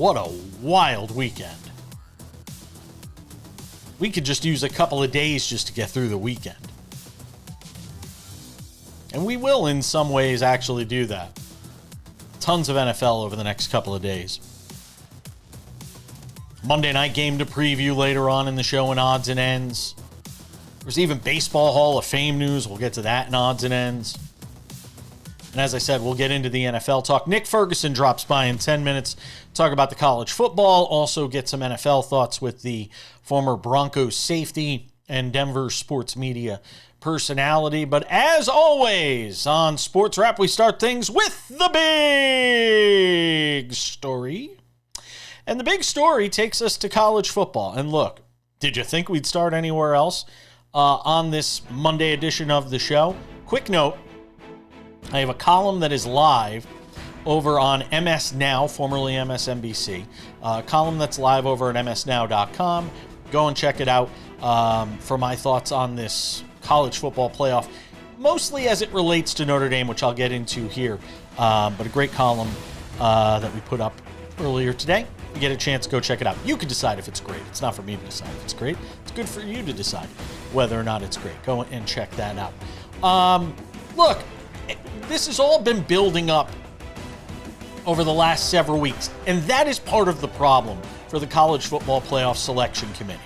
What a wild weekend. We could just use a couple of days just to get through the weekend. And we will, in some ways, actually do that. Tons of NFL over the next couple of days. Monday night game to preview later on in the show in Odds and Ends. There's even Baseball Hall of Fame news. We'll get to that in Odds and Ends. And as I said, we'll get into the NFL talk. Nick Ferguson drops by in 10 minutes. Talk about the college football. Also get some NFL thoughts with the former Broncos safety and Denver sports media personality. But as always, on SportsWrap, we start things with the big story. And the big story takes us to college football. And look, did you think we'd start anywhere else on this Monday edition of the show? Quick note. I have a column that is live over on MS Now, formerly MSNBC. A column that's live over at msnow.com. Go and check it out for my thoughts on this college football playoff, mostly as it relates to Notre Dame, which I'll get into here. But a great column that we put up earlier today. If you get a chance, go check it out. You can decide if it's great. It's not for me to decide if it's great. It's good for you to decide whether or not it's great. Go and check that out. Look, this has all been building up over the last several weeks, and that is part of the problem for the College Football Playoff Selection Committee.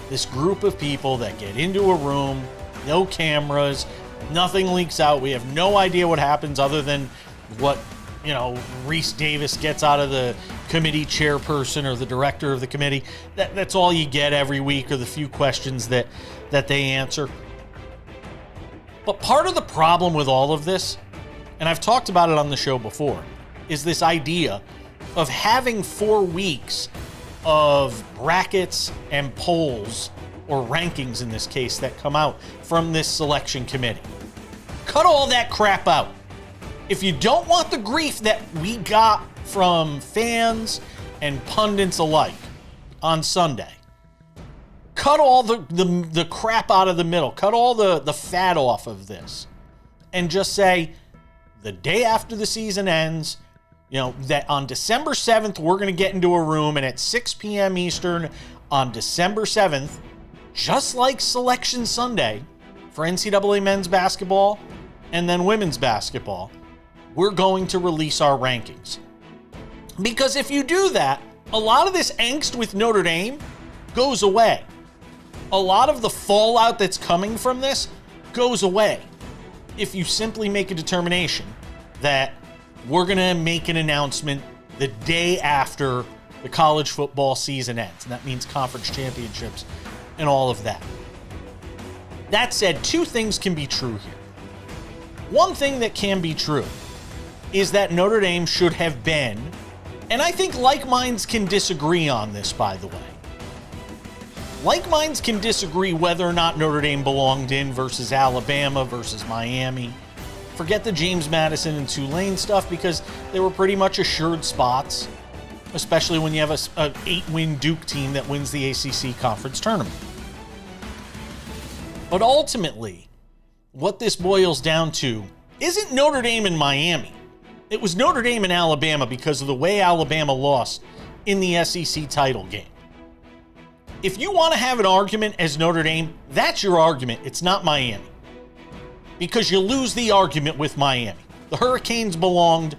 This group of people that get into a room, no cameras, nothing leaks out. We have no idea what happens other than what, Reese Davis gets out of the committee chairperson or the director of the committee. That's all you get every week, or the few questions that they answer. But part of the problem with all of this, and I've talked about it on the show before, is this idea of having 4 weeks of brackets and polls, or rankings in this case, that come out from this selection committee. Cut all that crap out. If you don't want the grief that we got from fans and pundits alike on Sunday, cut all the crap out of the middle. Cut all the fat off of this. And just say, the day after the season ends, that on December 7th, we're going to get into a room, and at 6 p.m. Eastern on December 7th, just like Selection Sunday for NCAA men's basketball and then women's basketball, we're going to release our rankings. Because if you do that, a lot of this angst with Notre Dame goes away. A lot of the fallout that's coming from this goes away if you simply make a determination that we're going to make an announcement the day after the college football season ends. And that means conference championships and all of that. That said, 2 things can be true here. One thing that can be true is that Notre Dame should have been, and I think like minds can disagree on this, by the way. Like minds can disagree whether or not Notre Dame belonged in versus Alabama versus Miami. Forget the James Madison and Tulane stuff, because they were pretty much assured spots, especially when you have an 8-win Duke team that wins the ACC conference tournament. But ultimately, what this boils down to isn't Notre Dame and Miami. It was Notre Dame and Alabama because of the way Alabama lost in the SEC title game. If you want to have an argument as Notre Dame, that's your argument. It's not Miami. Because you lose the argument with Miami. The Hurricanes belonged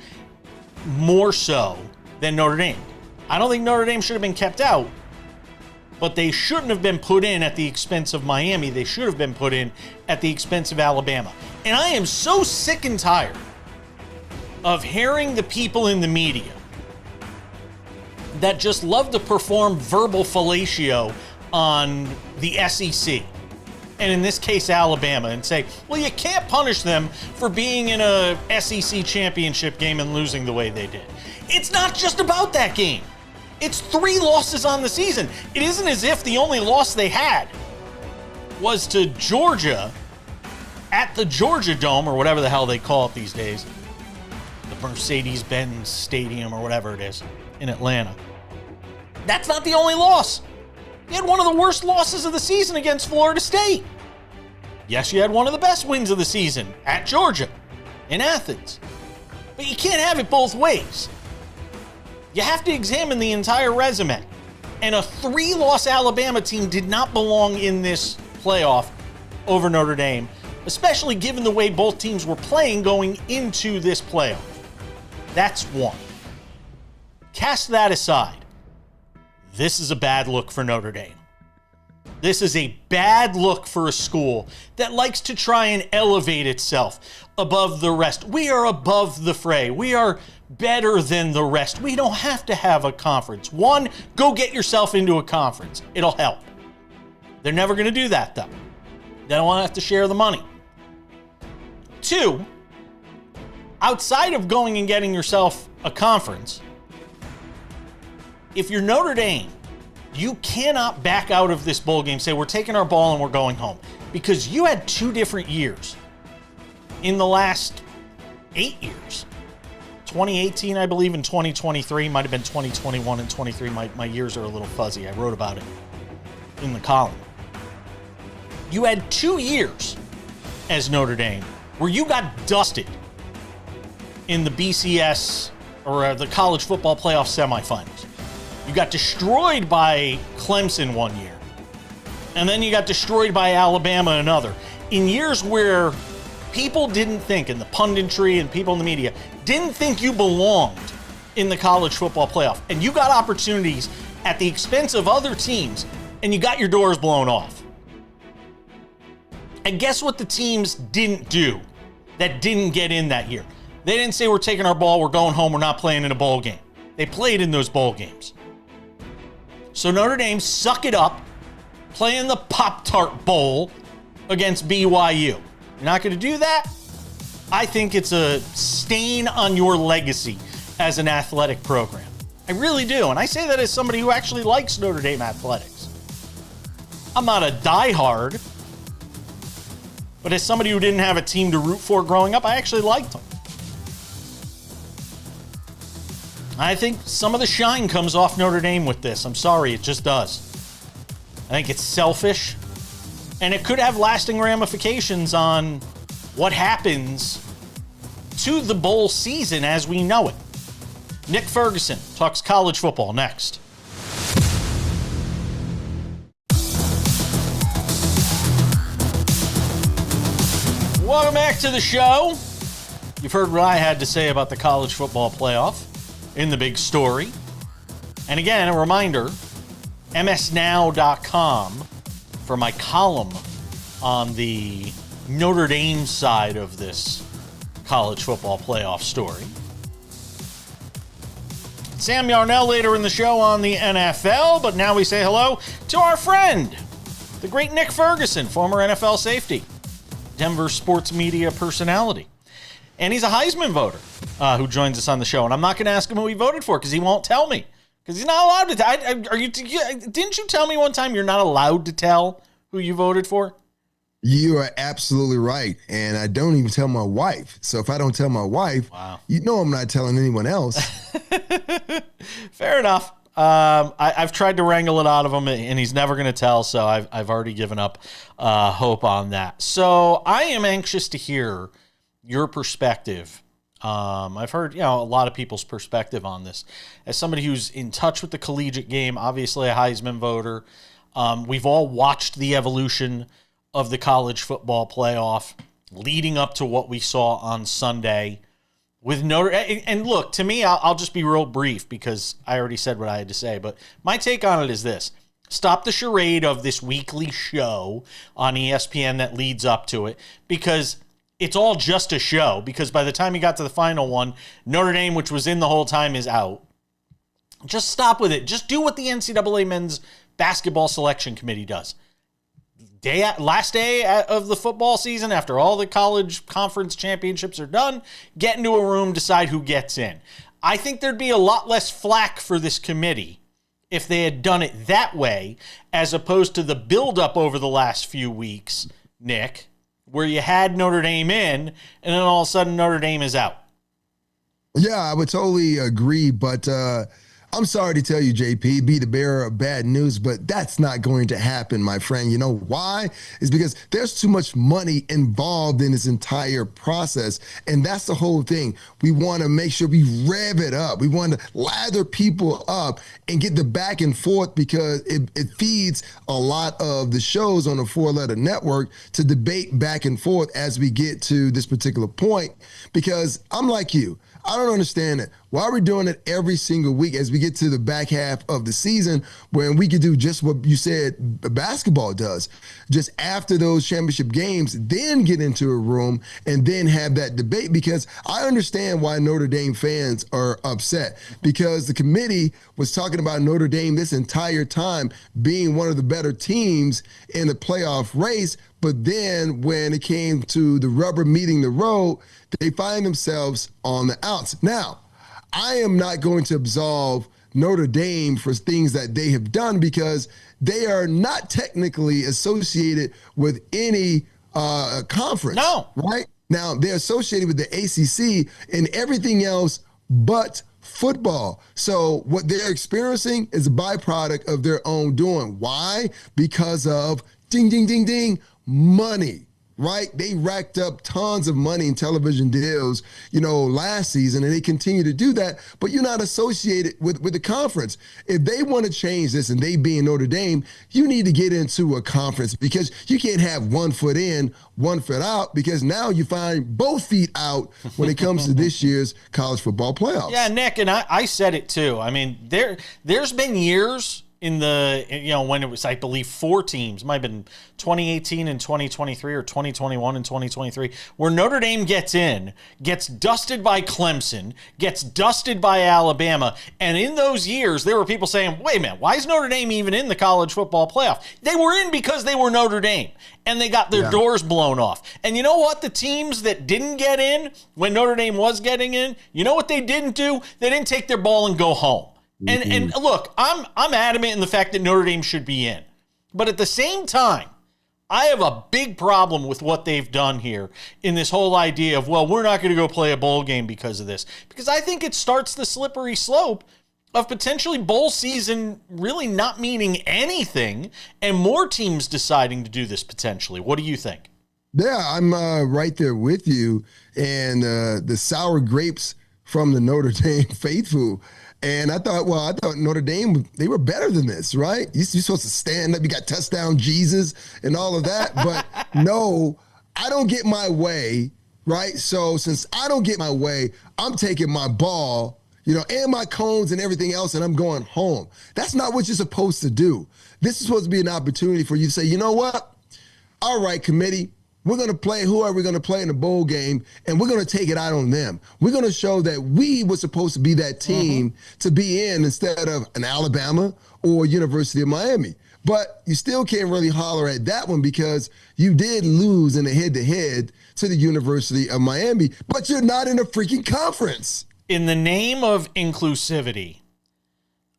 more so than Notre Dame. I don't think Notre Dame should have been kept out, but they shouldn't have been put in at the expense of Miami. They should have been put in at the expense of Alabama. And I am so sick and tired of hearing the people in the media that just love to perform verbal fellatio on the SEC, and in this case Alabama, and say, well, you can't punish them for being in a SEC championship game and losing the way they did. It's not just about that game. It's 3 losses on the season. It isn't as if the only loss they had was to Georgia at the Georgia Dome, or whatever the hell they call it these days, the Mercedes-Benz Stadium or whatever it is in Atlanta. That's not the only loss. You had one of the worst losses of the season against Florida State. Yes, you had one of the best wins of the season at Georgia in Athens. But you can't have it both ways. You have to examine the entire resume. And a 3-loss Alabama team did not belong in this playoff over Notre Dame, especially given the way both teams were playing going into this playoff. That's one. Cast that aside. This is a bad look for Notre Dame. This is a bad look for a school that likes to try and elevate itself above the rest. We are above the fray. We are better than the rest. We don't have to have a conference. One, go get yourself into a conference. It'll help. They're never going to do that, though. They don't want to have to share the money. Two, outside of going and getting yourself a conference, if you're Notre Dame, you cannot back out of this bowl game, say we're taking our ball and we're going home, because you had 2 different years in the last 8 years. 2018, I believe, and 2023. Might have been 2021 and 23. My years are a little fuzzy. I wrote about it in the column. You had 2 years as Notre Dame where you got dusted in the BCS or the college football playoff semifinals. You got destroyed by Clemson one year. And then you got destroyed by Alabama another. In years where people didn't think, and the punditry and people in the media didn't think you belonged in the college football playoff. And you got opportunities at the expense of other teams, and you got your doors blown off. And guess what the teams didn't do that didn't get in that year? They didn't say, we're taking our ball, we're going home, we're not playing in a bowl game. They played in those bowl games. So Notre Dame, suck it up, play in the Pop-Tart Bowl against BYU. You're not going to do that? I think it's a stain on your legacy as an athletic program. I really do. And I say that as somebody who actually likes Notre Dame athletics. I'm not a diehard, but as somebody who didn't have a team to root for growing up, I actually liked them. I think some of the shine comes off Notre Dame with this. I'm sorry, it just does. I think it's selfish, and it could have lasting ramifications on what happens to the bowl season as we know it. Nick Ferguson talks college football next. Welcome back to the show. You've heard what I had to say about the college football playoff in the big story. And again, a reminder, msnow.com for my column on the Notre Dame side of this college football playoff story. Sam Yarnell later in the show on the NFL, but now we say hello to our friend, the great Nick Ferguson, former NFL safety, Denver sports media personality. And he's a Heisman voter who joins us on the show. And I'm not going to ask him who he voted for because he won't tell me. Because he's not allowed to. Didn't you tell me one time you're not allowed to tell who you voted for? You are absolutely right. And I don't even tell my wife. So if I don't tell my wife, wow, you know I'm not telling anyone else. Fair enough. I've tried to wrangle it out of him, and he's never going to tell. So I've already given up hope on that. So I am anxious to hear your perspective. I've heard, a lot of people's perspective on this. As somebody who's in touch with the collegiate game, obviously a Heisman voter, we've all watched the evolution of the college football playoff leading up to what we saw on Sunday with Notre. And look, to me, I'll just be real brief because I already said what I had to say. But my take on it is this: stop the charade of this weekly show on ESPN that leads up to it, because it's all just a show, because by the time you got to the final one, Notre Dame, which was in the whole time, is out. Just stop with it. Just do what the NCAA men's basketball selection committee does. Last day of the football season, after all the college conference championships are done, get into a room, decide who gets in. I think there'd be a lot less flack for this committee if they had done it that way, as opposed to the buildup over the last few weeks, Nick, where you had Notre Dame in, and then all of a sudden Notre Dame is out. Yeah, I would totally agree, but I'm sorry to tell you, JP, be the bearer of bad news, but that's not going to happen, my friend. You know why? It's because there's too much money involved in this entire process. And that's the whole thing. We want to make sure we rev it up. We want to lather people up and get the back and forth, because it feeds a lot of the shows on the 4-letter network to debate back and forth as we get to this particular point. Because I'm like you. I don't understand it. Why are we doing it every single week as we get to the back half of the season, when we could do just what you said basketball does? Just after those championship games, then get into a room and then have that debate, because I understand why Notre Dame fans are upset, because the committee was talking about Notre Dame this entire time being one of the better teams in the playoff race. But then when it came to the rubber meeting the road, they find themselves on the outs. Now, I am not going to absolve Notre Dame for things that they have done, because they are not technically associated with any conference. No. Right? Now, they're associated with the ACC and everything else but football. So what they're experiencing is a byproduct of their own doing. Why? Because of ding, ding, ding, ding, money. Right? They racked up tons of money in television deals, last season, and they continue to do that, but you're not associated with the conference. If they want to change this, and they being Notre Dame, you need to get into a conference, because you can't have 1 foot in, 1 foot out, because now you find both feet out when it comes to this year's college football playoffs. Yeah, Nick, and I said it too. I mean, there's been years in the, when it was, I believe, 4 teams, might have been 2018 and 2023 or 2021 and 2023, where Notre Dame gets dusted by Clemson, gets dusted by Alabama. And in those years, there were people saying, wait a minute, why is Notre Dame even in the college football playoff? They were in because they were Notre Dame, and they got their doors blown off. And you know what? The teams that didn't get in when Notre Dame was getting in, you know what they didn't do? They didn't take their ball and go home. And look, I'm adamant in the fact that Notre Dame should be in. But at the same time, I have a big problem with what they've done here in this whole idea of, well, we're not going to go play a bowl game because of this. Because I think it starts the slippery slope of potentially bowl season really not meaning anything, and more teams deciding to do this potentially. What do you think? Yeah, I'm right there with you. And the sour grapes from the Notre Dame faithful. And I thought Notre Dame, they were better than this, right? You're supposed to stand up. You got touchdown Jesus and all of that. But no, I don't get my way, right? So since I don't get my way, I'm taking my ball, and my cones and everything else, and I'm going home. That's not what you're supposed to do. This is supposed to be an opportunity for you to say, you know what? All right, committee, we're going to play whoever we're going to play in the bowl game, and we're going to take it out on them. We're going to show that we were supposed to be that team to be in instead of an Alabama or University of Miami. But you still can't really holler at that one, because you did lose in a head-to-head to the University of Miami, but you're not in a freaking conference. In the name of inclusivity,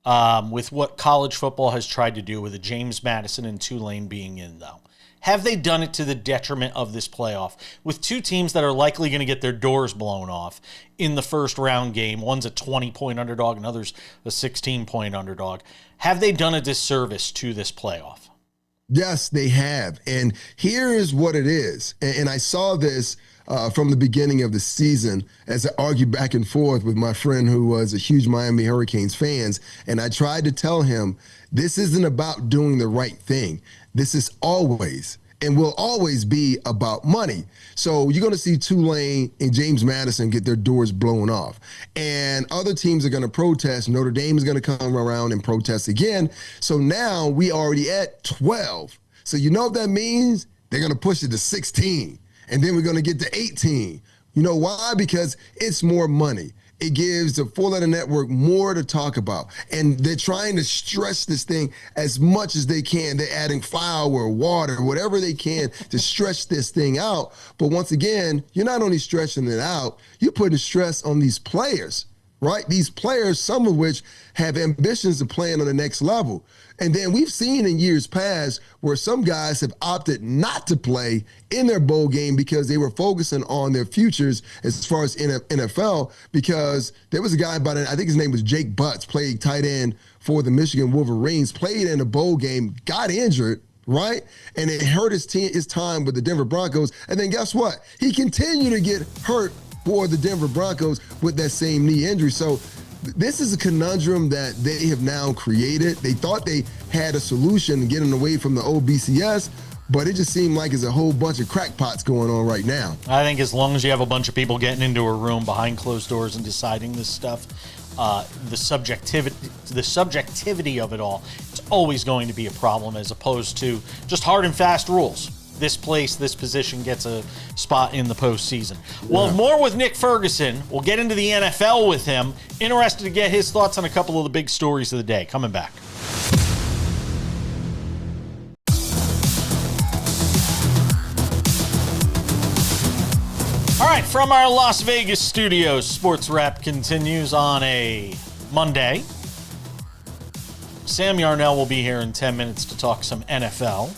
with what college football has tried to do with the James Madison and Tulane being in, though, have they done it to the detriment of this playoff with 2 teams that are likely going to get their doors blown off in the first round game? One's a 20-point underdog, another's a 16-point underdog. Have they done a disservice to this playoff? Yes, they have. And here is what it is. And I saw this from the beginning of the season as I argued back and forth with my friend who was a huge Miami Hurricanes fan. And I tried to tell him, this isn't about doing the right thing. This is always and will always be about money. So you're going to see Tulane and James Madison get their doors blown off. And other teams are going to protest. Notre Dame is going to come around and protest again. So now we already at 12. So you know what that means? They're going to push it to 16. And then we're going to get to 18. You know why? Because it's more money. It gives the 4-letter network more to talk about. And they're trying to stretch this thing as much as they can. They're adding flour, water, whatever they can to stretch this thing out. But once again, you're not only stretching it out, you're putting stress on these players, right? These players, some of which have ambitions of playing on the next level. And then we've seen in years past where some guys have opted not to play in their bowl game because they were focusing on their futures as far as NFL, because there was a guy by the, I think his name was Jake Butts, played tight end for the Michigan Wolverines, played in a bowl game, got injured, right? And it hurt his time with the Denver Broncos. And then guess what? He continued to get hurt for the Denver Broncos with that same knee injury. So this is a conundrum that they have now created. They thought they had a solution to getting away from the old BCS, but it just seemed like it's a whole bunch of crackpots going on right now. I think as long as you have a bunch of people getting into a room behind closed doors and deciding this stuff, the subjectivity of it all, it's always going to be a problem, as opposed to just hard and fast rules. This place, this position gets a spot in the postseason. Well, more with Nick Ferguson. We'll get into the NFL with him. Interested to get his thoughts on a couple of the big stories of the day. Coming back. All right, from our Las Vegas studios, Sports Wrap continues on a Monday. Sam Yarnell will be here in 10 minutes to talk some NFL.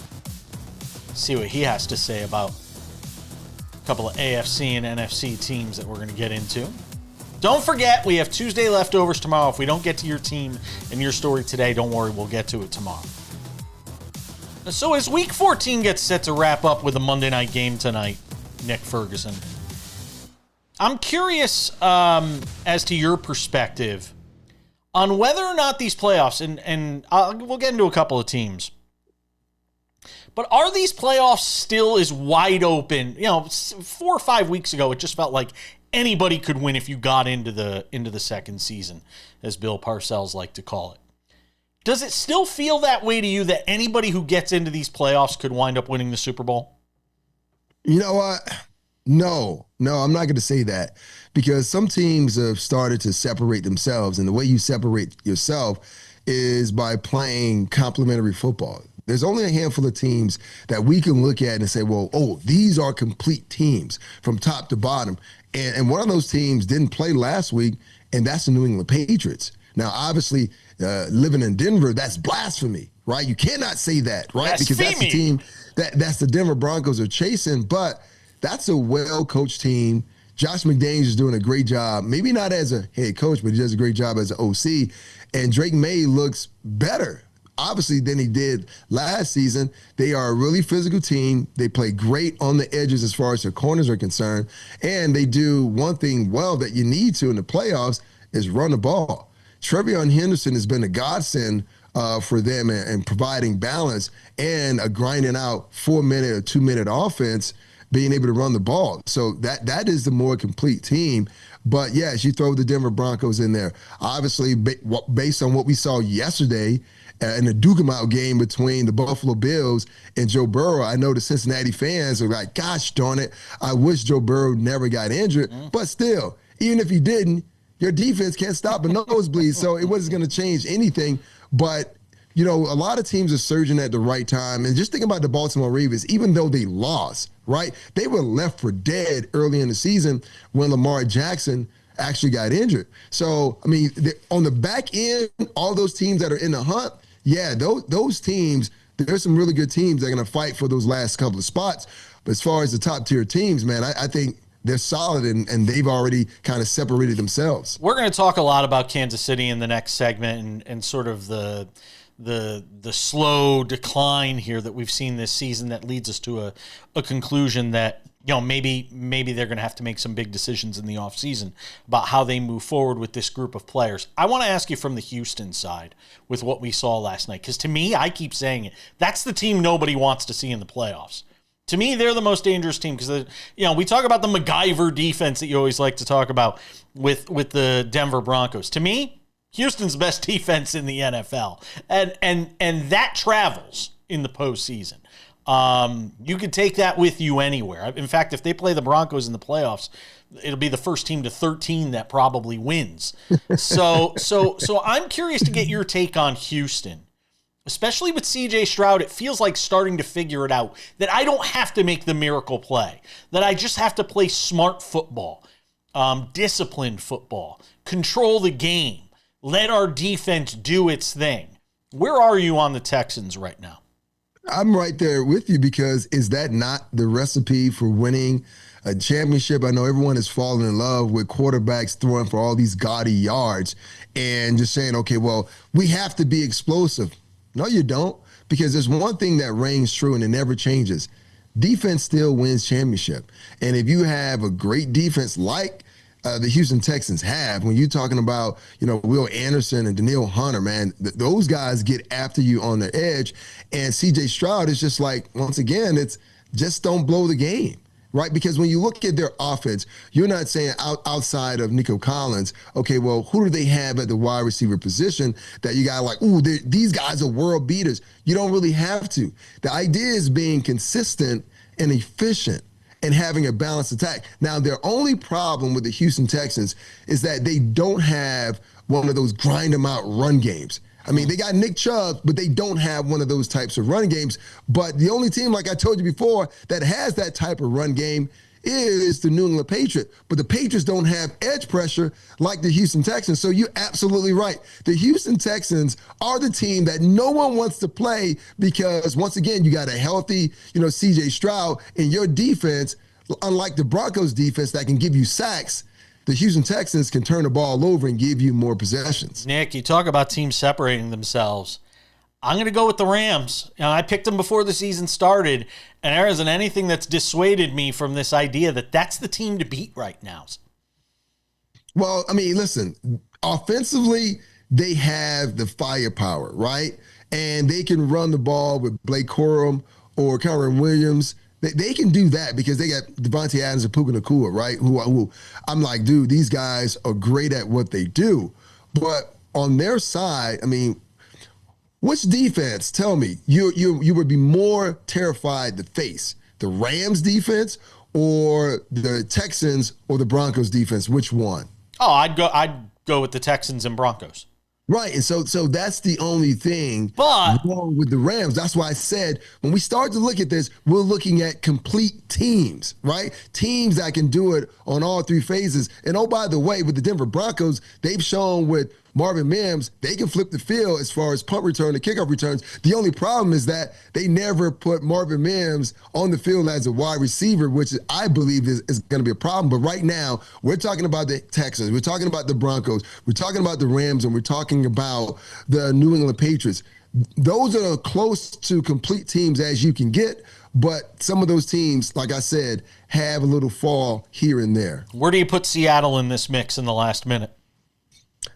See what he has to say about a couple of AFC and NFC teams that we're going to get into. Don't forget, we have Tuesday leftovers tomorrow. If we don't get to your team and your story today, don't worry, we'll get to it tomorrow. So as Week 14 gets set to wrap up with a Monday night game tonight, Nick Ferguson, I'm curious as to your perspective on whether or not these playoffs, and we'll get into a couple of teams, but are these playoffs still as wide open? You know, 4 or 5 weeks ago, it just felt like anybody could win if you got into the second season, as Bill Parcells liked to call it. Does it still feel that way to you, that anybody who gets into these playoffs could wind up winning the Super Bowl? You know what? No, I'm not going to say that, because some teams have started to separate themselves, and the way you separate yourself is by playing complementary football. There's only a handful of teams that we can look at and say, well, these are complete teams from top to bottom. And one of those teams didn't play last week, and that's the New England Patriots. Now, obviously, living in Denver, that's blasphemy, right? You cannot say that, right? Because that's the team that's the Denver Broncos are chasing, but that's a well-coached team. Josh McDaniels is doing a great job, maybe not as a head coach, but he does a great job as an OC. And Drake May looks better, obviously, than he did last season. They are a really physical team. They play great on the edges as far as their corners are concerned. And they do one thing well that you need to in the playoffs is run the ball. Trevion Henderson has been a godsend for them and providing balance and a grinding out 4-minute or 2-minute offense, being able to run the ball. So that is the more complete team. But yes, you throw the Denver Broncos in there. Obviously, based on what we saw yesterday in the Duke-em-out game between the Buffalo Bills and Joe Burrow, I know the Cincinnati fans are like, gosh darn it, I wish Joe Burrow never got injured. But still, even if he didn't, your defense can't stop a nosebleed, so it wasn't going to change anything. But, you know, a lot of teams are surging at the right time. And just think about the Baltimore Ravens, even though they lost, right? They were left for dead early in the season when Lamar Jackson actually got injured. So, I mean, on the back end, all those teams that are in the hunt, yeah, those teams, there's some really good teams that are going to fight for those last couple of spots. But as far as the top-tier teams, man, I think they're solid, and they've already kind of separated themselves. We're going to talk a lot about Kansas City in the next segment and sort of the slow decline here that we've seen this season that leads us to a conclusion that, you know, maybe they're going to have to make some big decisions in the offseason about how they move forward with this group of players. I want to ask you from the Houston side with what we saw last night, because to me, I keep saying it, that's the team nobody wants to see in the playoffs. To me, they're the most dangerous team because, you know, we talk about the MacGyver defense that you always like to talk about with the Denver Broncos. To me, Houston's the best defense in the NFL, and that travels in the postseason. You could take that with you anywhere. In fact, if they play the Broncos in the playoffs, it'll be the first team to 13 that probably wins. So I'm curious to get your take on Houston. Especially with C.J. Stroud, it feels like starting to figure it out, that I don't have to make the miracle play, that I just have to play smart football, disciplined football, control the game, let our defense do its thing. Where are you on the Texans right now? I'm right there with you, because is that not the recipe for winning a championship? I know everyone has fallen in love with quarterbacks throwing for all these gaudy yards and just saying, okay, well, we have to be explosive. No, you don't, because there's one thing that reigns true and it never changes. Defense still wins championship. And if you have a great defense like the Houston Texans have, when you're talking about, Will Anderson and Danielle Hunter, man, those guys get after you on the edge. And C.J. Stroud is just like, once again, it's just don't blow the game, right? Because when you look at their offense, you're not saying outside of Nico Collins, okay, well, who do they have at the wide receiver position that you got like, ooh, these guys are world beaters. You don't really have to. The idea is being consistent and efficient and having a balanced attack. Now, their only problem with the Houston Texans is that they don't have one of those grind them out run games. I mean, they got Nick Chubb, but they don't have one of those types of run games. But the only team, like I told you before, that has that type of run game is the New England Patriots. But the Patriots don't have edge pressure like the Houston Texans. So you're absolutely right. The Houston Texans are the team that no one wants to play, because once again, you got a healthy, C.J. Stroud in your defense. Unlike the Broncos defense that can give you sacks, the Houston Texans can turn the ball over and give you more possessions. Nick, you talk about teams separating themselves. I'm going to go with the Rams. I picked them before the season started, and there isn't anything that's dissuaded me from this idea that that's the team to beat right now. Well, I mean, listen, offensively, they have the firepower, right? And they can run the ball with Blake Corum or Kyron Williams. They can do that because they got Devontae Adams and Puka Nacua, right? Who I'm like, dude, these guys are great at what they do. But on their side, I mean, which defense, tell me, you would be more terrified to face? The Rams defense or the Texans or the Broncos defense? Which one? Oh, I'd go with the Texans and Broncos. Right, and so that's the only thing wrong with the Rams. That's why I said when we start to look at this, we're looking at complete teams, right? Teams that can do it on all three phases. And oh, by the way, with the Denver Broncos, they've shown with Marvin Mims, they can flip the field as far as punt return and kickoff returns. The only problem is that they never put Marvin Mims on the field as a wide receiver, which I believe is going to be a problem. But right now, we're talking about the Texans, we're talking about the Broncos, we're talking about the Rams, and we're talking about the New England Patriots. Those are close to complete teams as you can get, but some of those teams, like I said, have a little fall here and there. Where do you put Seattle in this mix in the last minute?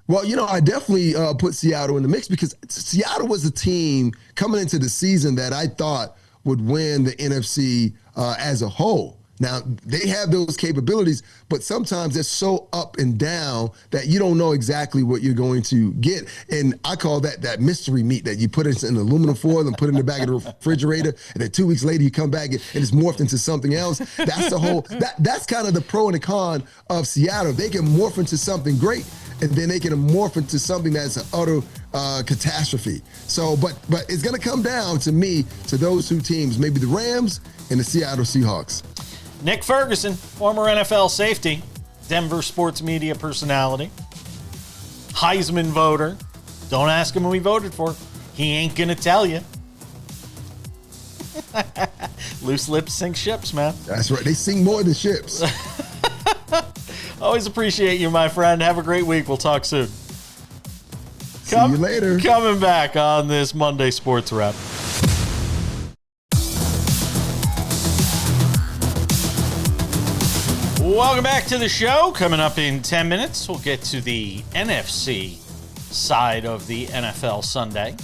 Well, I definitely put Seattle in the mix because Seattle was a team coming into the season that I thought would win the NFC as a whole. Now, they have those capabilities, but sometimes they're so up and down that you don't know exactly what you're going to get. And I call that mystery meat that you put in aluminum foil and put in the back of the refrigerator, and then 2 weeks later you come back and it's morphed into something else. That's the whole, that's kind of the pro and the con of Seattle. They can morph into something great, and then they can morph into something that's an utter catastrophe. So, but it's going to come down to me, to those two teams, maybe the Rams and the Seattle Seahawks. Nick Ferguson, former NFL safety, Denver sports media personality, Heisman voter. Don't ask him who he voted for. He ain't going to tell you. Loose lips sink ships, man. That's right. They sink more than ships. Always appreciate you, my friend. Have a great week. We'll talk soon. See you later. Coming back on this Monday Sports Wrap. Welcome back to the show. Coming up in 10 minutes, we'll get to the NFC side of the NFL Sunday.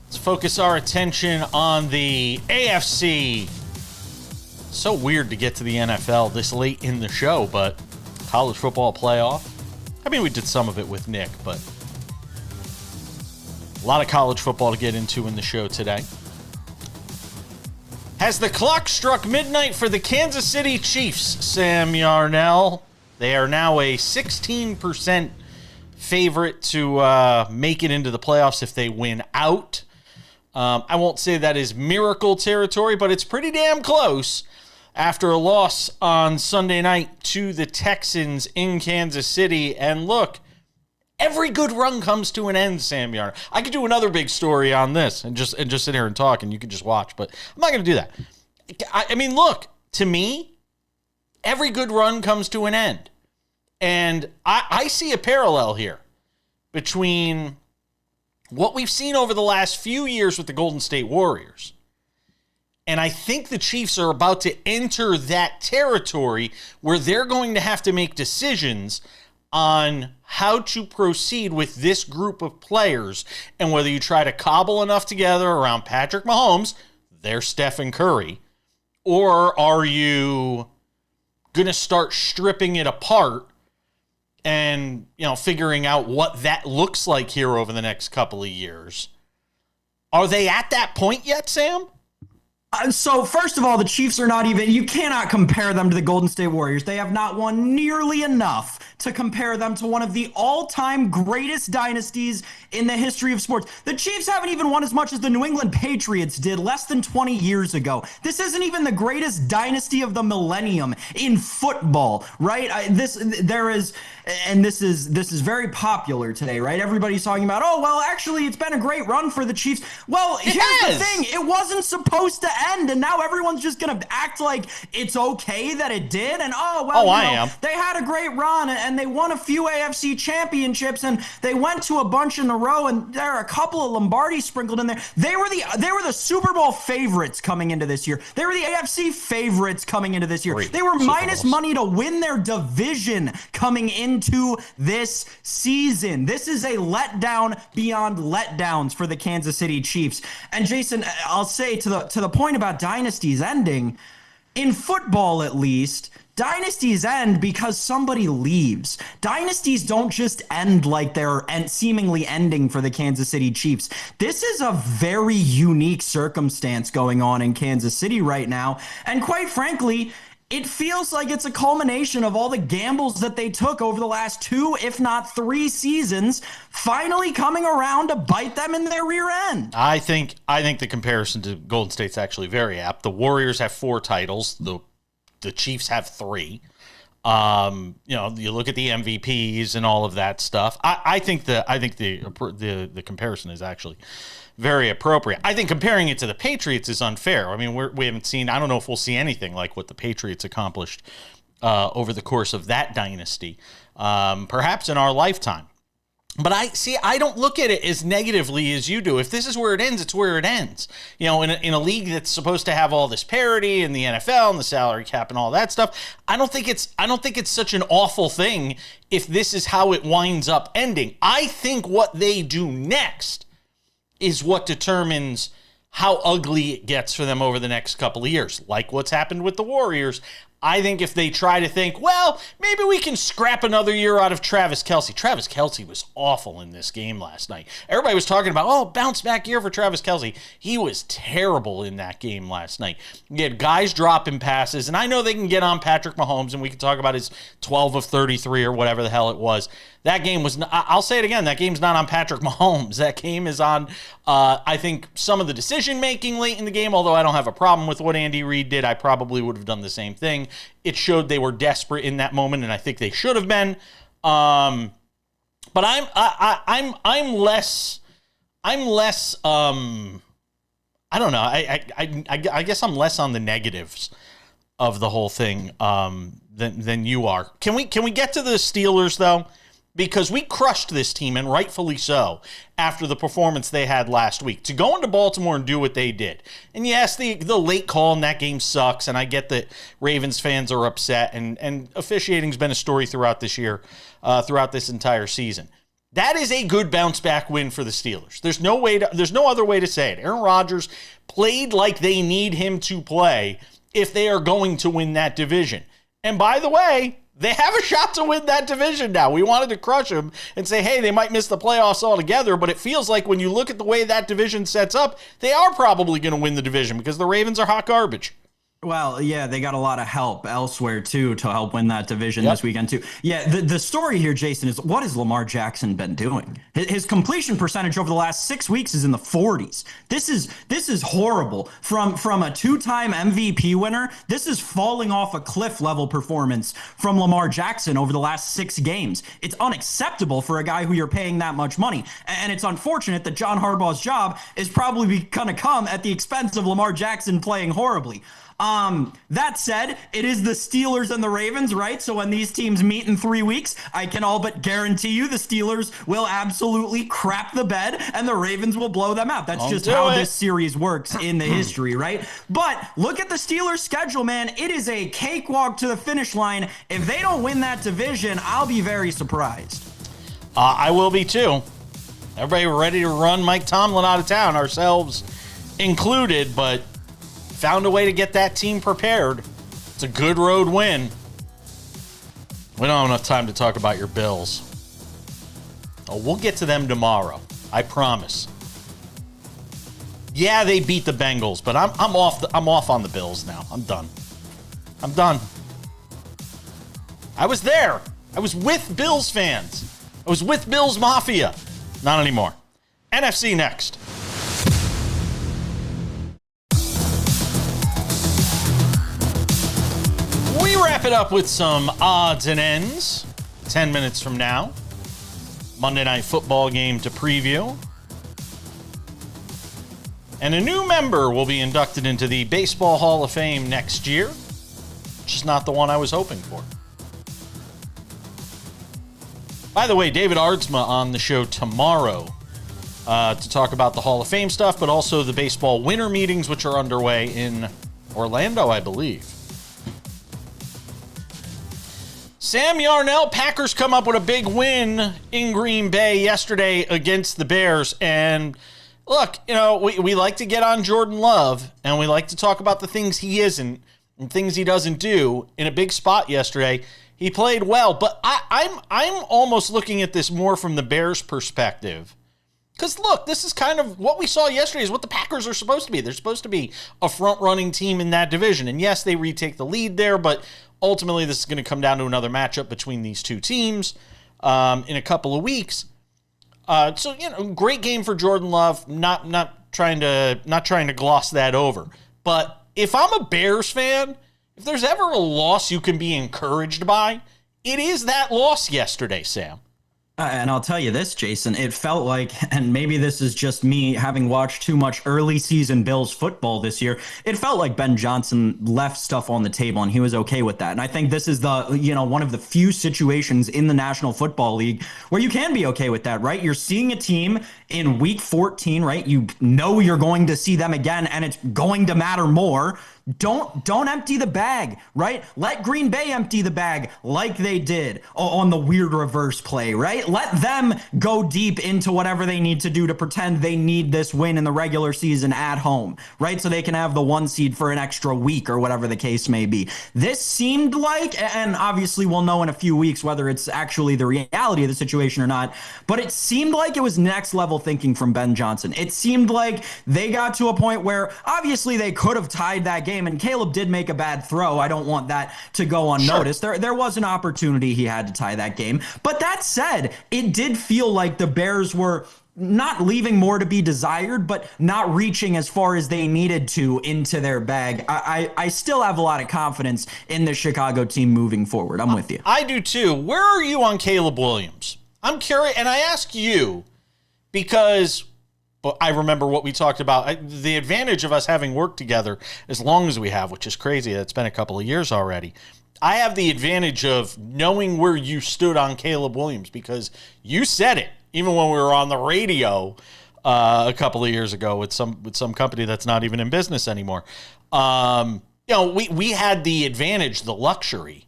Let's focus our attention on the AFC. So weird to get to the NFL this late in the show, but college football playoff. I mean, we did some of it with Nick, but a lot of college football to get into in the show today. Has the clock struck midnight for the Kansas City Chiefs, Sam Yarnell? They are now a 16% favorite to make it into the playoffs if they win out. I won't say that is miracle territory, but it's pretty damn close. after a loss on Sunday night to the Texans in Kansas City. And look, every good run comes to an end, Sam Yarnell. I could do another big story on this and just sit here and talk, and you could just watch, but I'm not going to do that. I mean, look, to me, every good run comes to an end. And I see a parallel here between what we've seen over the last few years with the Golden State Warriors. And I think the Chiefs are about to enter that territory where they're going to have to make decisions on how to proceed with this group of players, and whether you try to cobble enough together around Patrick Mahomes, there's Stephen Curry, or are you going to start stripping it apart and, figuring out what that looks like here over the next couple of years? Are they at that point yet, Sam? So first of all, the Chiefs are not even, you cannot compare them to the Golden State Warriors. They have not won nearly enough to compare them to one of the all-time greatest dynasties in the history of sports. The Chiefs haven't even won as much as the New England Patriots did less than 20 years ago. This isn't even the greatest dynasty of the millennium in football, right? This is very popular today, right? Everybody's talking about, oh, well, actually, it's been a great run for the Chiefs. Well, here's the thing. It wasn't supposed to end, and now everyone's just going to act like it's okay that it did. And, they had a great run, and they won a few AFC championships, and they went to a bunch in a row, and there are a couple of Lombardi sprinkled in there. They were the Super Bowl favorites coming into this year. They were the AFC favorites coming into this year. They were minus money to win their division coming into this season. This is a letdown beyond letdowns for the Kansas City Chiefs. And Jason, I'll say to the point about dynasties ending, in football at least, dynasties end because somebody leaves. Dynasties don't just end like they're seemingly ending for the Kansas City Chiefs. This is a very unique circumstance going on in Kansas City right now. And quite frankly, it feels like it's a culmination of all the gambles that they took over the last 2, if not 3 seasons, finally coming around to bite them in their rear end. I think the comparison to Golden State's actually very apt. The Warriors have 4 titles. The Chiefs have 3. You look at the MVPs and all of that stuff. I think the comparison is actually very appropriate. I think comparing it to the Patriots is unfair. I mean, we haven't seen, I don't know if we'll see anything like what the Patriots accomplished over the course of that dynasty, perhaps in our lifetime. But I don't look at it as negatively as you do. If this is where it ends, it's where it ends. In a league that's supposed to have all this parity in the NFL and the salary cap and all that stuff, I don't think it's such an awful thing if this is how it winds up ending. I think what they do next is what determines how ugly it gets for them over the next couple of years, like what's happened with the Warriors. I think if they try to think, well, maybe we can scrap another year out of Travis Kelce. Travis Kelce was awful in this game last night. Everybody was talking about, bounce back year for Travis Kelce. He was terrible in that game last night. You had guys dropping passes, and I know they can get on Patrick Mahomes, and we can talk about his 12 of 33 or whatever the hell it was. That game was, I'll say it again, that game's not on Patrick Mahomes. That game is on, I think, some of the decision-making late in the game, although I don't have a problem with what Andy Reid did. I probably would have done the same thing. It showed they were desperate in that moment, and I think they should have been. But I'm less. I don't know. I guess I'm less on the negatives of the whole thing than you are. Can we get to the Steelers though? Because we crushed this team, and rightfully so, after the performance they had last week. To go into Baltimore and do what they did. And yes, the late call in that game sucks, and I get that Ravens fans are upset, and officiating's been a story throughout this year, throughout this entire season. That is a good bounce-back win for the Steelers. There's no other way to say it. Aaron Rodgers played like they need him to play if they are going to win that division. And by the way, they have a shot to win that division now. We wanted to crush them and say, hey, they might miss the playoffs altogether, but it feels like when you look at the way that division sets up, they are probably going to win the division because the Ravens are hot garbage. Well, yeah, they got a lot of help elsewhere, too, to help win that division this weekend, too. Yeah, the story here, Jason, is what has Lamar Jackson been doing? His completion percentage over the last 6 weeks is in the 40s. This is horrible. From a two-time MVP winner, this is falling off a cliff level performance from Lamar Jackson over the last 6 games. It's unacceptable for a guy who you're paying that much money. And it's unfortunate that John Harbaugh's job is probably going to come at the expense of Lamar Jackson playing horribly. That said, it is the Steelers and the Ravens, right? So when these teams meet in 3 weeks, I can all but guarantee you the Steelers will absolutely crap the bed and the Ravens will blow them out. That's just how this series works in the history, right? But look at the Steelers' schedule, man. It is a cakewalk to the finish line. If they don't win that division, I'll be very surprised. I will be too. Everybody ready to run Mike Tomlin out of town, ourselves included, but found a way to get that team prepared. It's a good road win. We don't have enough time to talk about your Bills. Oh, we'll get to them tomorrow. I promise. Yeah, they beat the Bengals, but I'm off on the Bills now. I'm done. I was there. I was with Bills fans. I was with Bills Mafia. Not anymore. NFC next. We wrap it up with some odds and ends. 10 minutes from now. Monday Night Football game to preview. And a new member will be inducted into the Baseball Hall of Fame next year, which is not the one I was hoping for. By the way, David Aardsma on the show tomorrow to talk about the Hall of Fame stuff, but also the baseball winter meetings, which are underway in Orlando, I believe. Sam Yarnell, Packers come up with a big win in Green Bay yesterday against the Bears. And look, you know, we like to get on Jordan Love, and we like to talk about the things he isn't and things he doesn't do. In a big spot yesterday, he played well. But I'm almost looking at this more from the Bears' perspective. Because, look, this is kind of what we saw yesterday is what the Packers are supposed to be. They're supposed to be a front-running team in that division. And, yes, they retake the lead there, but ultimately this is going to come down to another matchup between these two teams in a couple of weeks. So, you know, great game for Jordan Love. Not trying to gloss that over. But if I'm a Bears fan, if there's ever a loss you can be encouraged by, it is that loss yesterday, Sam. And I'll tell you this, Jason, it felt like, and maybe this is just me having watched too much early season Bills football this year, it felt like Ben Johnson left stuff on the table and he was okay with that. And I think this is one of the few situations in the National Football League where you can be okay with that, right? You're seeing a team in week 14, right? You know you're going to see them again and it's going to matter more. Don't empty the bag, right? Let Green Bay empty the bag like they did on the weird reverse play, right? Let them go deep into whatever they need to do to pretend they need this win in the regular season at home, right? So they can have the 1 seed for an extra week or whatever the case may be. This seemed like, and obviously we'll know in a few weeks whether it's actually the reality of the situation or not, but it seemed like it was next level thinking from Ben Johnson. It seemed like they got to a point where obviously they could have tied that game, and Caleb did make a bad throw. I don't want that to go unnoticed. Sure. There was an opportunity he had to tie that game. But that said, it did feel like the Bears were not leaving more to be desired, but not reaching as far as they needed to into their bag. I still have a lot of confidence in the Chicago team moving forward. I'm with you. I do too. Where are you on Caleb Williams? I'm curious, and I ask you because I remember what we talked about. The advantage of us having worked together as long as we have, which is crazy. It's been a couple of years already. I have the advantage of knowing where you stood on Caleb Williams because you said it, even when we were on the radio a couple of years ago with some company that's not even in business anymore. We had the advantage, the luxury.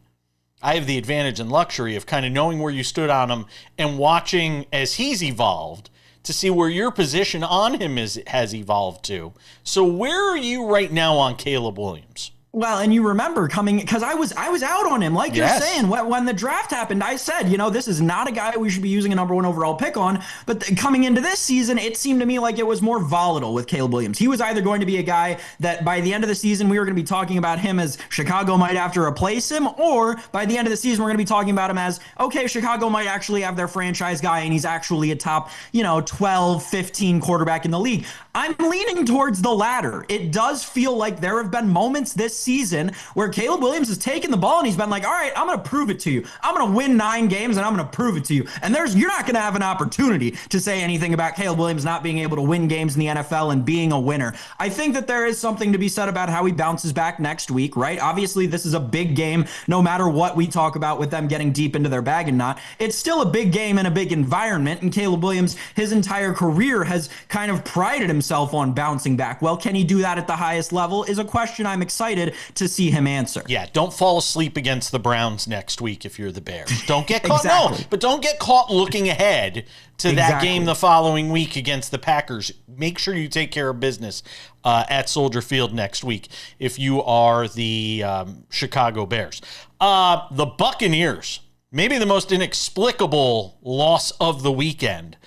I have the advantage and luxury of kind of knowing where you stood on him and watching as he's evolved to see where your position on him has evolved to. So where are you right now on Caleb Williams? Well, and you remember coming, because I was out on him, like you're saying, when the draft happened. I said, this is not a guy we should be using a number 1 overall pick on. But coming into this season, it seemed to me like it was more volatile with Caleb Williams. He was either going to be a guy that by the end of the season we were going to be talking about him as Chicago might have to replace him, or by the end of the season we're going to be talking about him as, okay, Chicago might actually have their franchise guy and he's actually a top 12, 15 quarterback in the league. I'm leaning towards the latter. It does feel like there have been moments this season where Caleb Williams has taken the ball and he's been like, all right, I'm going to prove it to you. I'm going to win 9 games and I'm going to prove it to you. And you're not going to have an opportunity to say anything about Caleb Williams not being able to win games in the NFL and being a winner. I think that there is something to be said about how he bounces back next week, right? Obviously, this is a big game, no matter what we talk about with them getting deep into their bag and not. It's still a big game and a big environment. And Caleb Williams, his entire career has kind of prided himself on bouncing back. Well, can he do that at the highest level is a question I'm excited to see him answer. Yeah, don't fall asleep against the Browns next week if you're the Bears. Don't get caught. Exactly. No, but don't get caught looking ahead to that game the following week against the Packers. Make sure you take care of business at Soldier Field next week if you are the Chicago Bears. The Buccaneers, maybe the most inexplicable loss of the weekend.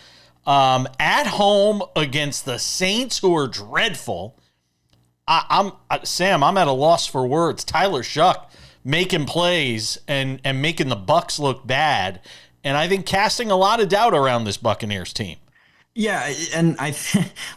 At home against the Saints, who are dreadful. Sam, I'm at a loss for words. Tyler Shuck making plays and making the Bucs look bad, and I think casting a lot of doubt around this Buccaneers team. Yeah, and I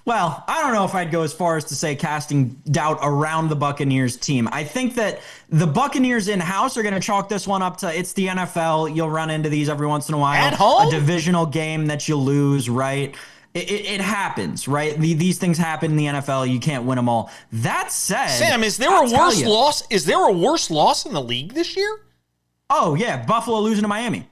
don't know if I'd go as far as to say casting doubt around the Buccaneers team. I think that the Buccaneers in-house are going to chalk this one up to it's the NFL. You'll run into these every once in a while. At home? A divisional game that you lose, right? It happens, right? These things happen in the NFL. You can't win them all. That said, Sam, is there a worse loss? Is there a worse loss in the league this year? Oh, yeah, Buffalo losing to Miami.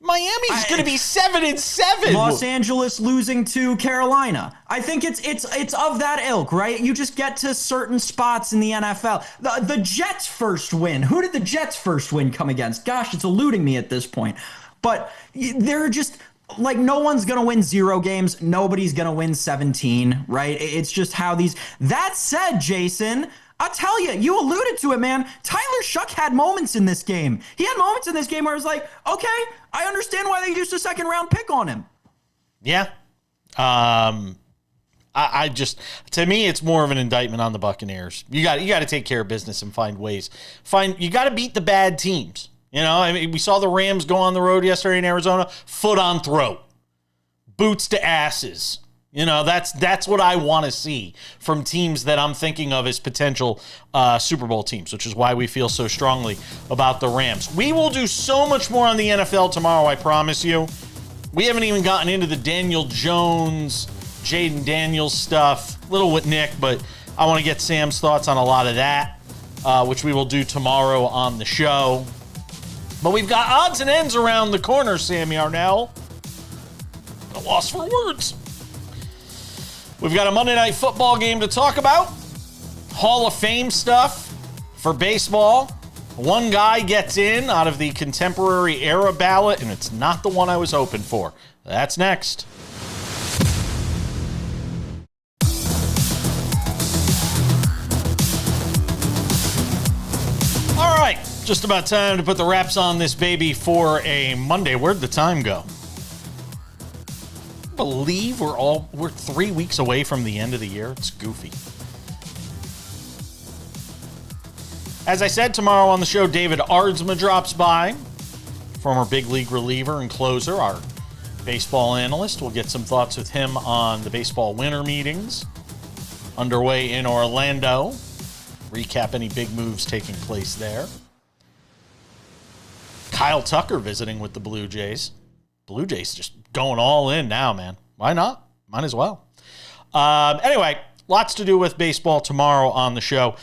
Miami's going to be 7-7. Los Angeles losing to Carolina. I think it's of that ilk, right? You just get to certain spots in the NFL. The Jets' first win. Who did the Jets' first win come against? Gosh, it's eluding me at this point. But they're just like, no one's going to win 0 games. Nobody's going to win 17, right? It's just how these. That said, Jason, I'll tell you, you alluded to it, man. Tyler Shuck had moments in this game. He had moments in this game where I was like, okay, I understand why they used a 2nd-round pick on him. Yeah. I just, to me, it's more of an indictment on the Buccaneers. You got to take care of business and find ways. You got to beat the bad teams. I mean, we saw the Rams go on the road yesterday in Arizona, foot on throat, boots to asses. That's what I want to see from teams that I'm thinking of as potential Super Bowl teams, which is why we feel so strongly about the Rams. We will do so much more on the NFL tomorrow, I promise you. We haven't even gotten into the Daniel Jones, Jaden Daniels stuff, a little with Nick, but I want to get Sam's thoughts on a lot of that, which we will do tomorrow on the show. But we've got odds and ends around the corner, Sam Yarnell. A loss for words. We've got a Monday Night Football game to talk about. Hall of Fame stuff for baseball. One guy gets in out of the contemporary era ballot, and it's not the one I was hoping for. That's next. All right, just about time to put the wraps on this baby for a Monday. Where'd the time go? I believe we're 3 weeks away from the end of the year. It's goofy. As I said, tomorrow on the show, David Aardsma drops by, former big league reliever and closer, our baseball analyst. We'll get some thoughts with him on the baseball winter meetings underway in Orlando. Recap any big moves taking place there. Kyle Tucker visiting with the Blue Jays. Blue Jays just going all in now, man. Why not? Might as well. Anyway, lots to do with baseball tomorrow on the show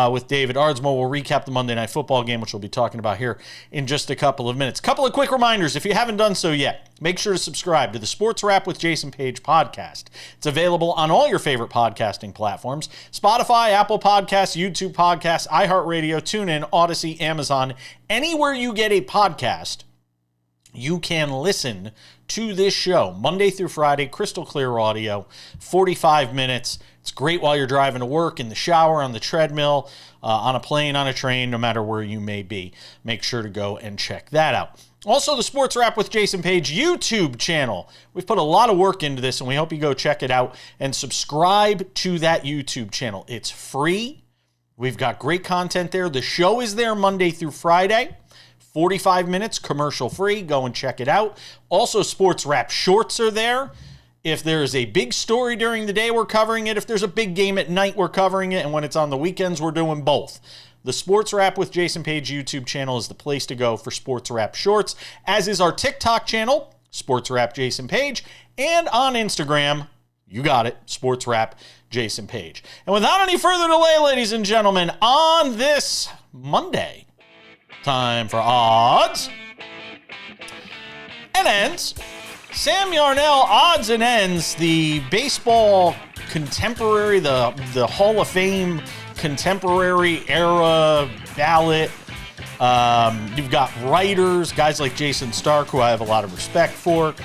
with David Aardsma. We'll recap the Monday Night Football game, which we'll be talking about here in just a couple of minutes. Couple of quick reminders. If you haven't done so yet, make sure to subscribe to the Sports Wrap with Jason Page podcast. It's available on all your favorite podcasting platforms: Spotify, Apple Podcasts, YouTube Podcasts, iHeartRadio, TuneIn, Odyssey, Amazon. Anywhere you get a podcast, you can listen to this show Monday through Friday, crystal clear audio, 45 minutes, It's great while you're driving to work, in the shower, on the treadmill, on a plane, on a train, no matter where you may be. Make sure to go and check that out. Also, the Sports Wrap with Jason Page YouTube channel. We've put a lot of work into this, and we hope you go check it out and subscribe to that YouTube channel. It's free. We've got great content there. The show is there Monday through Friday. 45 minutes, commercial free. Go and check it out. Also, Sports Wrap shorts are there. If there's a big story during the day, we're covering it. If there's a big game at night, we're covering it. And when it's on the weekends, we're doing both. The Sports Wrap with Jason Page YouTube channel is the place to go for Sports Wrap shorts, as is our TikTok channel, Sports Wrap Jason Page, and on Instagram, you got it, Sports Wrap Jason Page. And without any further delay, ladies and gentlemen, on this Monday, time for odds and ends. Sam Yarnell, odds and ends, the baseball contemporary, the Hall of Fame contemporary era ballot. You've got writers, guys like Jason Stark, who I have a lot of respect for.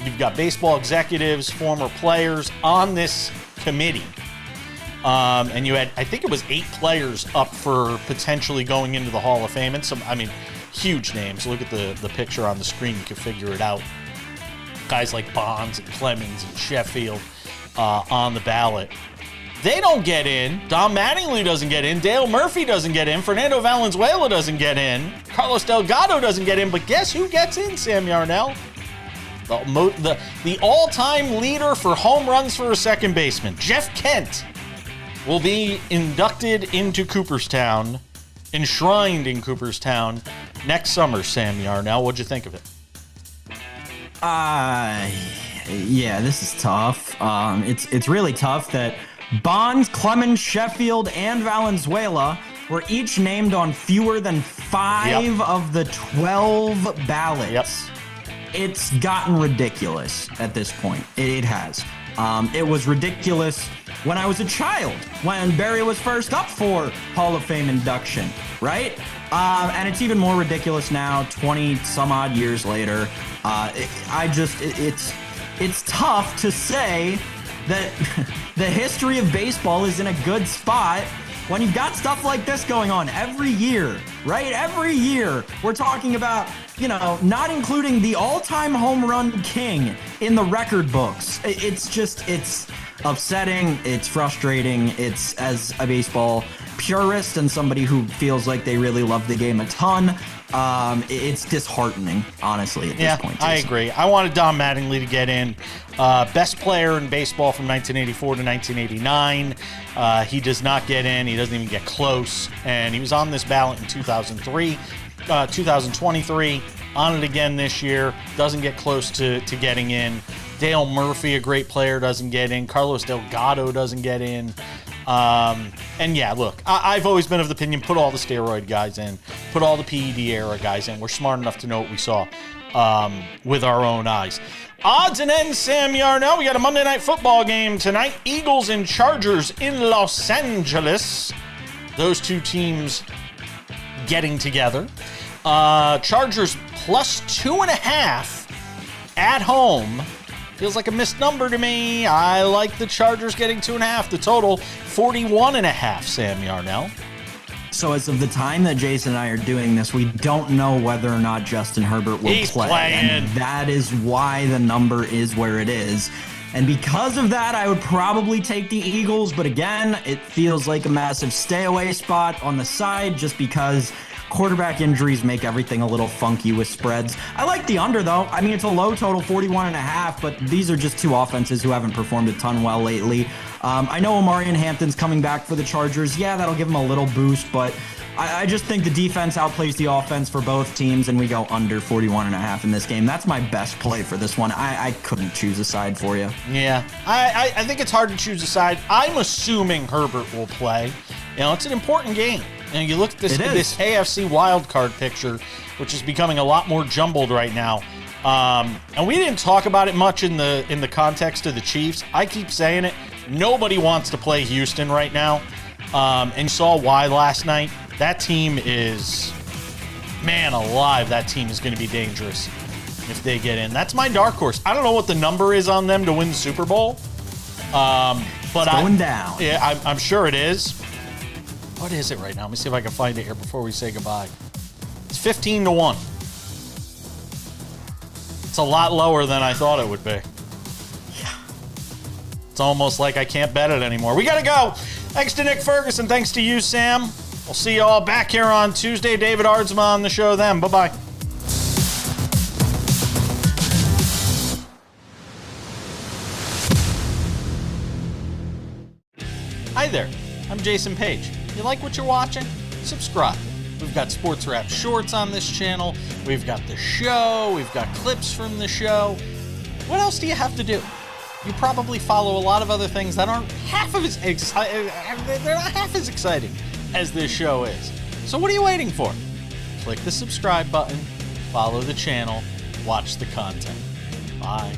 You've got baseball executives, former players on this committee. And you had, I think it was 8 players up for potentially going into the Hall of Fame. And some, huge names. Look at the picture on the screen. You can figure it out. Guys like Bonds and Clemens and Sheffield on the ballot. They don't get in. Don Mattingly doesn't get in. Dale Murphy doesn't get in. Fernando Valenzuela doesn't get in. Carlos Delgado doesn't get in. But guess who gets in, Sam Yarnell? The all-time leader for home runs for a second baseman, Jeff Kent, will be inducted into Cooperstown, enshrined in Cooperstown next summer, Sam Yarnell. What'd you think of it? Yeah, this is tough. It's really tough that Bonds, Clemens, Sheffield, and Valenzuela were each named on fewer than 5 of the 12 ballots. Yep. It's gotten ridiculous at this point. It has. It was ridiculous when I was a child, when Barry was first up for Hall of Fame induction, right? And it's even more ridiculous now, 20 some odd years later. It's tough to say that the history of baseball is in a good spot when you've got stuff like this going on every year, right? Every year we're talking about, not including the all-time home run king in the record books. It's upsetting. It's frustrating. It's, as a baseball purist and somebody who feels like they really love the game a ton, it's disheartening, honestly, at this point. I agree. I wanted Don Mattingly to get in. Best player in baseball from 1984 to 1989. He does not get in. He doesn't even get close. And he was on this ballot in 2003, 2023, on it again this year. Doesn't get close to getting in. Dale Murphy, a great player, doesn't get in. Carlos Delgado doesn't get in. And yeah, look, I've always been of the opinion, put all the steroid guys in, put all the PED era guys in. We're smart enough to know what we saw with our own eyes. Odds and ends, Sam Yarnell. We got a Monday Night Football game tonight. Eagles and Chargers in Los Angeles. Those two teams getting together. Chargers plus 2.5 at home. Feels like a missed number to me. I like the Chargers getting 2.5. The total, 41.5, Sam Yarnell. So as of the time that Jason and I are doing this, we don't know whether or not Justin Herbert will play. Playing. And that is why the number is where it is. And because of that, I would probably take the Eagles. But again, it feels like a massive stay away spot on the side just because quarterback injuries make everything a little funky with spreads. I like the under, though. It's a low total, 41.5, but these are just two offenses who haven't performed a ton well lately. I know Omarion Hampton's coming back for the Chargers. Yeah, that'll give him a little boost, but I just think the defense outplays the offense for both teams, and we go under 41.5 in this game. That's my best play for this one. I couldn't choose a side for you. Yeah, I think it's hard to choose a side. I'm assuming Herbert will play. It's an important game. And you look at this AFC wildcard picture, which is becoming a lot more jumbled right now. And we didn't talk about it much in the context of the Chiefs. I keep saying it. Nobody wants to play Houston right now. And you saw why last night. That team is, man alive, that team is going to be dangerous if they get in. That's my dark horse. I don't know what the number is on them to win the Super Bowl. But it's going down. Yeah, I'm sure it is. What is it right now? Let me see if I can find it here before we say goodbye. It's 15-1. It's a lot lower than I thought it would be. Yeah. It's almost like I can't bet it anymore. We got to go. Thanks to Nick Ferguson. Thanks to you, Sam. We'll see you all back here on Tuesday. David Ardsma on the show then. Bye-bye. Hi there. I'm Jason Page. You like what you're watching? Subscribe. We've got SportsWrap shorts on this channel. We've got the show. We've got clips from the show. What else do you have to do? You probably follow a lot of other things that aren't half as they're not half as exciting as this show is. So what are you waiting for? Click the subscribe button, follow the channel, watch the content. Bye.